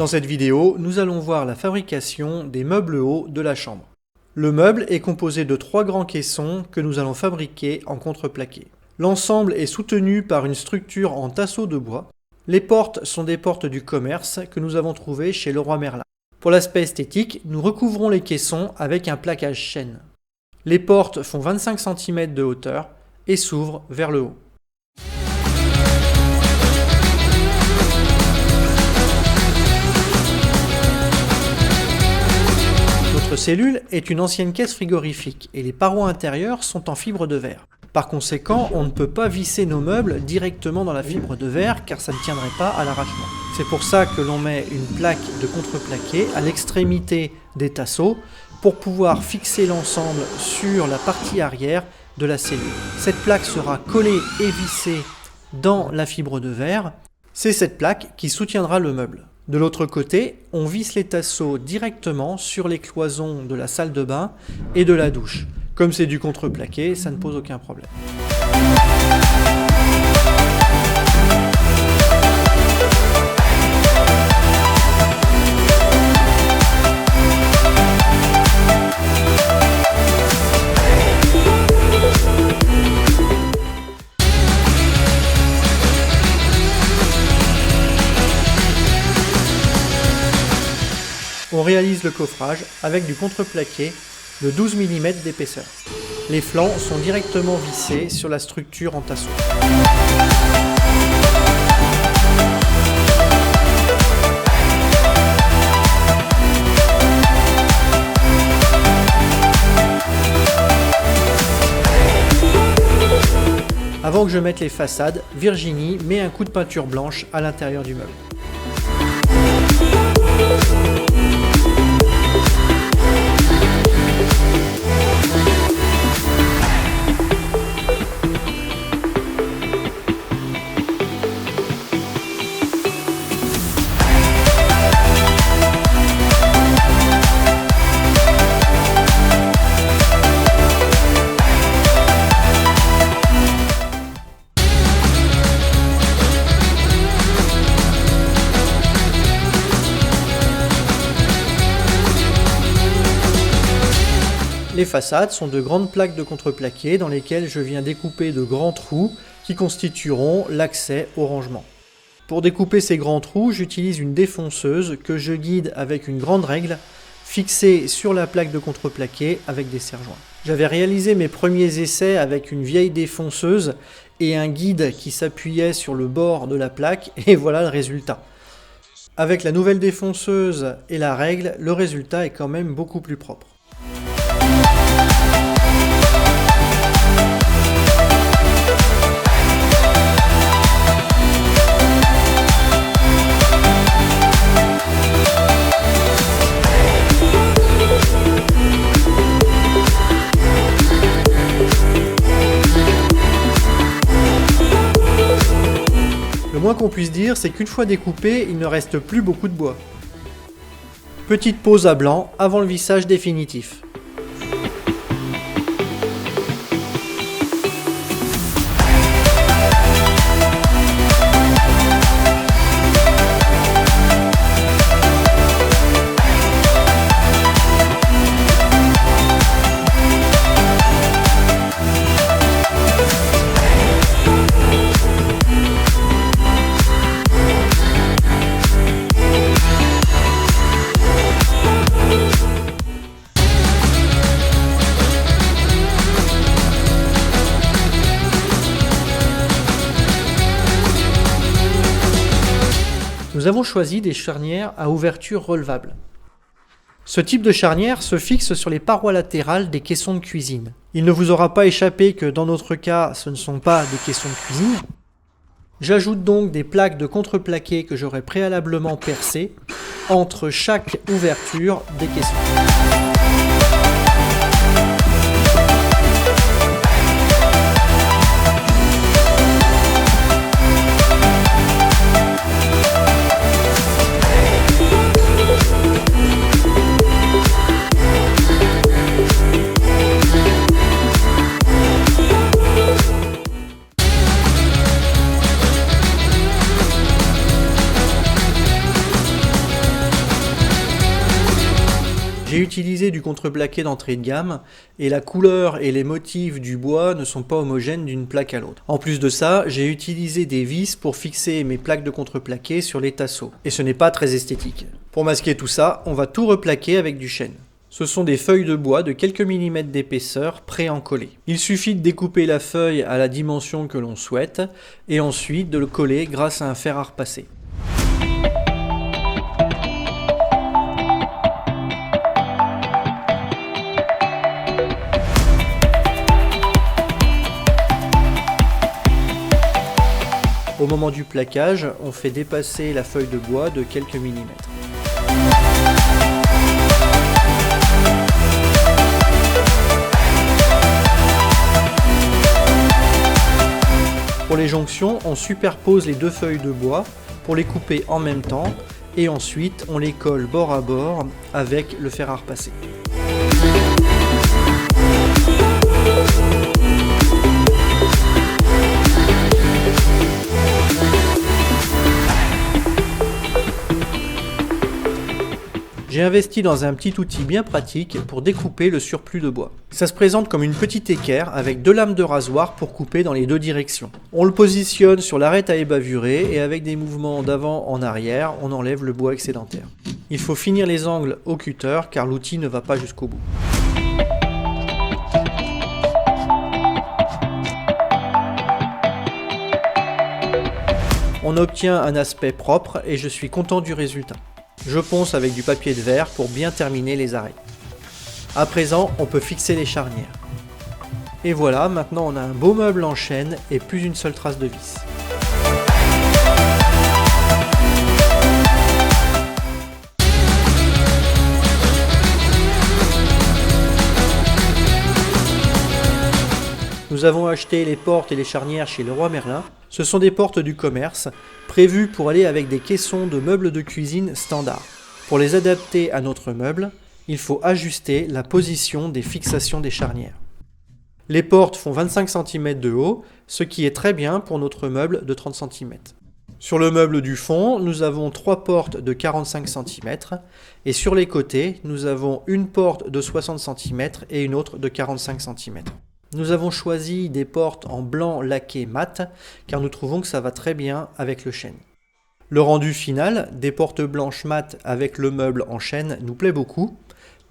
Dans cette vidéo, nous allons voir la fabrication des meubles hauts de la chambre. Le meuble est composé de 3 grands caissons que nous allons fabriquer en contreplaqué. L'ensemble est soutenu par une structure en tasseau de bois. Les portes sont des portes du commerce que nous avons trouvées chez Leroy Merlin. Pour l'aspect esthétique, nous recouvrons les caissons avec un plaquage chêne. Les portes font 25 cm de hauteur et s'ouvrent vers le haut. Notre cellule est une ancienne caisse frigorifique et les parois intérieures sont en fibre de verre. Par conséquent, on ne peut pas visser nos meubles directement dans la fibre de verre car ça ne tiendrait pas à l'arrachement. C'est pour ça que l'on met une plaque de contreplaqué à l'extrémité des tasseaux pour pouvoir fixer l'ensemble sur la partie arrière de la cellule. Cette plaque sera collée et vissée dans la fibre de verre. C'est cette plaque qui soutiendra le meuble. De l'autre côté, on visse les tasseaux directement sur les cloisons de la salle de bain et de la douche. Comme c'est du contreplaqué, ça ne pose aucun problème. On réalise le coffrage avec du contreplaqué de 12 mm d'épaisseur. Les flancs sont directement vissés sur la structure en tasseau. Avant que je mette les façades, Virginie met un coup de peinture blanche à l'intérieur du meuble. Les façades sont de grandes plaques de contreplaqué dans lesquelles je viens découper de grands trous qui constitueront l'accès au rangement. Pour découper ces grands trous, j'utilise une défonceuse que je guide avec une grande règle fixée sur la plaque de contreplaqué avec des serre-joints. J'avais réalisé mes premiers essais avec une vieille défonceuse et un guide qui s'appuyait sur le bord de la plaque et voilà le résultat. Avec la nouvelle défonceuse et la règle, le résultat est quand même beaucoup plus propre. Le moins qu'on puisse dire, c'est qu'une fois découpé, il ne reste plus beaucoup de bois. Petite pause à blanc avant le vissage définitif. Nous avons choisi des charnières à ouverture relevable. Ce type de charnière se fixe sur les parois latérales des caissons de cuisine. Il ne vous aura pas échappé que dans notre cas, ce ne sont pas des caissons de cuisine. J'ajoute donc des plaques de contreplaqué que j'aurai préalablement percées entre chaque ouverture des caissons. utilisé du contreplaqué d'entrée de gamme et la couleur et les motifs du bois ne sont pas homogènes d'une plaque à l'autre. En plus de ça, j'ai utilisé des vis pour fixer mes plaques de contreplaqué sur les tasseaux. Et ce n'est pas très esthétique. Pour masquer tout ça, on va tout replaquer avec du chêne. Ce sont des feuilles de bois de quelques millimètres d'épaisseur pré-encollées. Il suffit de découper la feuille à la dimension que l'on souhaite et ensuite de le coller grâce à un fer à repasser. Au moment du plaquage, on fait dépasser la feuille de bois de quelques millimètres. Pour les jonctions, on superpose les deux feuilles de bois pour les couper en même temps et ensuite on les colle bord à bord avec le fer à repasser. J'ai investi dans un petit outil bien pratique pour découper le surplus de bois. Ça se présente comme une petite équerre avec deux lames de rasoir pour couper dans les deux directions. On le positionne sur l'arête à ébavurer et avec des mouvements d'avant en arrière, on enlève le bois excédentaire. Il faut finir les angles au cutter car l'outil ne va pas jusqu'au bout. On obtient un aspect propre et je suis content du résultat. Je ponce avec du papier de verre pour bien terminer les arrêts. À présent, on peut fixer les charnières. Et voilà, maintenant on a un beau meuble en chêne et plus une seule trace de vis. Nous avons acheté les portes et les charnières chez Leroy Merlin. Ce sont des portes du commerce, prévues pour aller avec des caissons de meubles de cuisine standard. Pour les adapter à notre meuble, il faut ajuster la position des fixations des charnières. Les portes font 25 cm de haut, ce qui est très bien pour notre meuble de 30 cm. Sur le meuble du fond, nous avons 3 portes de 45 cm et sur les côtés, nous avons une porte de 60 cm et une autre de 45 cm. Nous avons choisi des portes en blanc laqué mat car nous trouvons que ça va très bien avec le chêne. Le rendu final, des portes blanches mat avec le meuble en chêne, nous plaît beaucoup.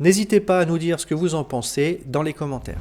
N'hésitez pas à nous dire ce que vous en pensez dans les commentaires.